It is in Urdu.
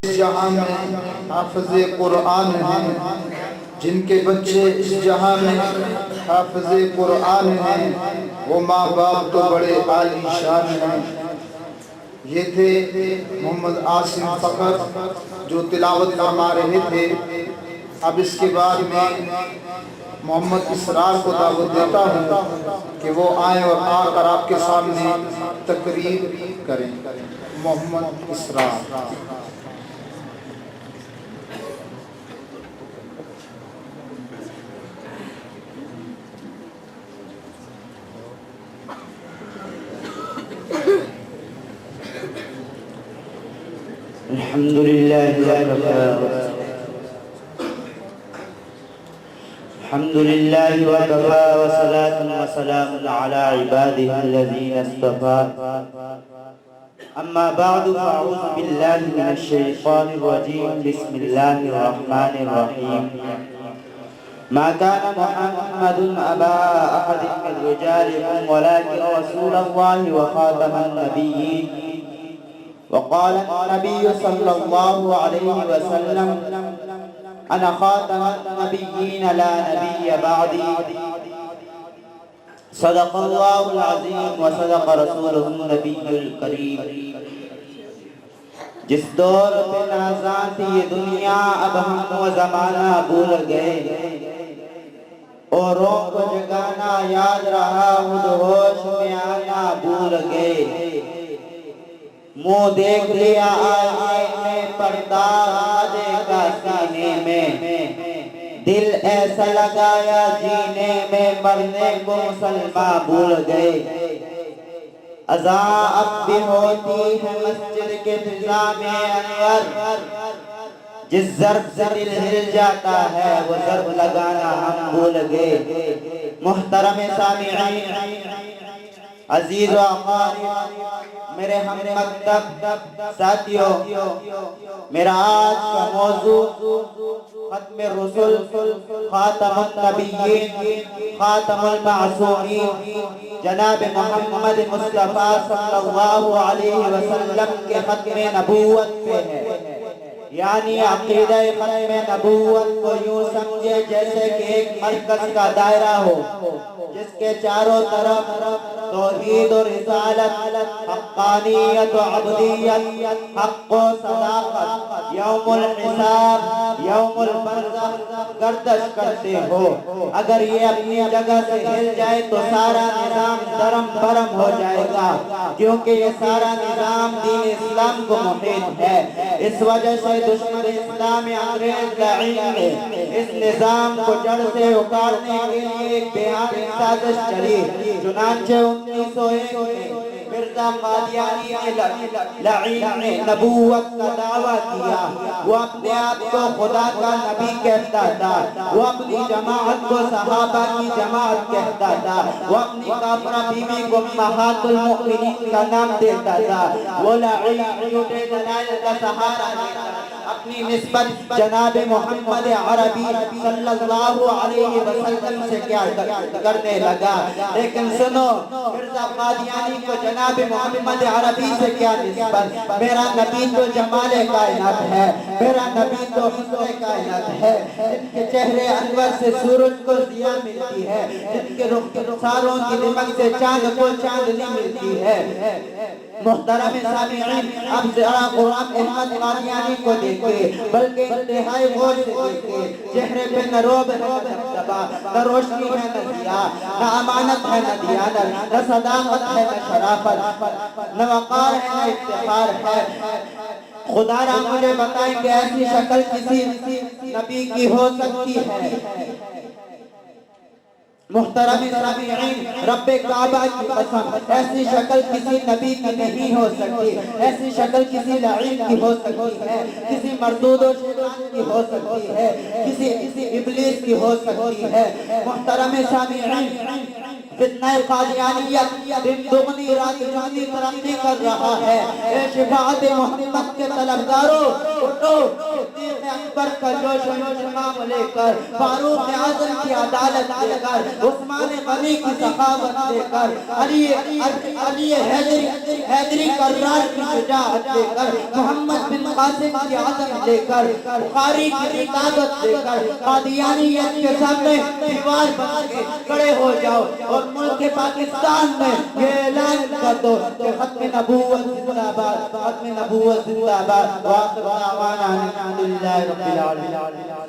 اس جہاں میں حافظ قرآن ہیں، جن کے بچے اس جہاں میں حافظ قرآن ہیں، وہ ماں باپ تو بڑے عالی شان ہیں۔ یہ تھے محمد عاصم فخر جو تلاوت فرما رہے تھے۔ اب اس کے بعد میں محمد اسرار کو دعوت دیتا ہوں کہ وہ آئیں اور آ کر آپ کے سامنے تقریر کریں۔ محمد اسرار۔ الحمدللہ وکفا وصلاة وسلام علی عباده الذین اصطفى اما بعد فاعوذ باللہ من الشیطان الرجیم بسم اللہ الرحمن الرحیم ما كان محمد أبا أحد من رجالكم ولكن رسول الله وخاتم النبيين وقال النبي صلى الله عليه وسلم أنا خاتم النبيين لا نبي بعدي صدق الله العظيم وصدق رسوله النبي الكريم۔ جس دور پہ نازاں تھی یہ دنیا اب ہم و زمانہ بھول گئے، اوروں کو جگانا یاد رہا خود ہوش میں آنا بھول گئے۔ منہ دیکھ لیا آئینے پردہ دیکھا سینے میں، دل ایسا لگایا جینے میں مرنے کو مسلمان بھول گئے۔ اذان اب بھی ہوتی ہے مسجد کے فضا میں انور، جس ضرب سے دل ہل جاتا ہے وہ ضرب لگانا ہم بھول گئے۔ محترم سامعین، عزیز و اقارب، میرے ہم مکتب ساتھیوں، میرا آج کا موضوع ختم الرسل، خاتم النبیین، خاتم المعصومین، جناب محمد مصطفیٰ صلی اللہ علیہ وسلم کے ختم نبوت پہ ہے۔ یعنی عقیدہ ختم نبوت کو یوں سمجھے جیسے کہ ایک مرکز کا دائرہ ہو، جس کے چاروں طرف توحید و رسالت، حقانیت و عبدیت، حق و صداقت، یوم الحساب، یوم البرزخ گردش کرتے ہو۔ اگر یہ اپنی جگہ سے ہل جائے تو سارا نظام درم برم ہو جائے گا، کیونکہ یہ سارا نظام دین اسلام کو محیط ہے۔ اس وجہ سے دشمن اسلام انگریز لعین نے اس نظام کو جڑ سے اکھاڑنے کے لیے ایک بھیانک سازش چلی۔ چنانچہ 1901 میں مرزا قادیانی لعین نے نبوت کا دعویٰ کیا۔ وہ اپنے آپ کو خدا کا نبی کہتا تھا، وہ اپنی جماعت کو صحابہ کی جماعت کہتا تھا، وہ اپنی کافرہ بیوی کو امہات المؤمنین کا نام دیتا تھا۔ وہ لعین جھوٹے دلائل کا سہارا لیتا اپنی نسبت جناب محمد عربی صلی اللہ علیہ وسلم سے کیا کرنے لگا۔ لیکن سنو، مرزا قادیانی کو جناب محمد عربی سے کیا نسبت؟ میرا نبی تو جمال کائنات ہے، میرا نبی تو حسن کائنات ہے، جن کے چہرے انور سے سورج کو ضیاء ملتی ہے، جن کے رخساروں کی دمک سے چاند کو چاندنی ملتی ہے۔ محترم سامعین، اب ذرا غلام احمد قادیانی کو دیکھیں، بلکہ انتہائی غور سے دیکھیں۔ چہرے پہ نہ روب ہے نہ دبدبا، نہ روشنی ہے نہ ضیاء، نہ امانت ہے نہ دیانت، نہ صداقت ہے نہ شرافت، نہ وقار ہے نہ افتخار ہے۔ خدا را مجھے بتائیں کہ ایسی شکل کسی نبی کی ہو سکتی ہے؟ محترم سامعین، رب کعبہ کی قسم، ایسی شکل کسی نبی کی نہیں ہو سکتی، ایسی شکل کسی لعین کی ہو سکتی ہے، کسی مردود و شیطان کی ہو سکتی ہے، کسی ابلیس کی ہو سکتی ہے۔ محترم سامعین، فتنہ قادیانیت دن دگنی رات چگنی ترقی کر رہا ہے۔ اے شفاعت محمد کے طلبگاروں، اٹھو، صدیق اکبر کا جوش و انتقام لے کر، فاروق اعظم کی عدالت لے کر، عثمان غنی کی سخاوت لے کر، علی حیدری کرار کی شجاعت لے کر، محمد بن قاسم کی عظمت لے کر، بخاری کی رسالت لے کر قادیانیت کے سامنے دیوار بن کے کھڑے ہو جاؤ اور ملک پاکستان میں یہ اعلان کر دو کہ ختم نبوت زندہ باد، ختم نبوت زندہ باد، وآخر دعوانا الحمدللہ رب العالمین۔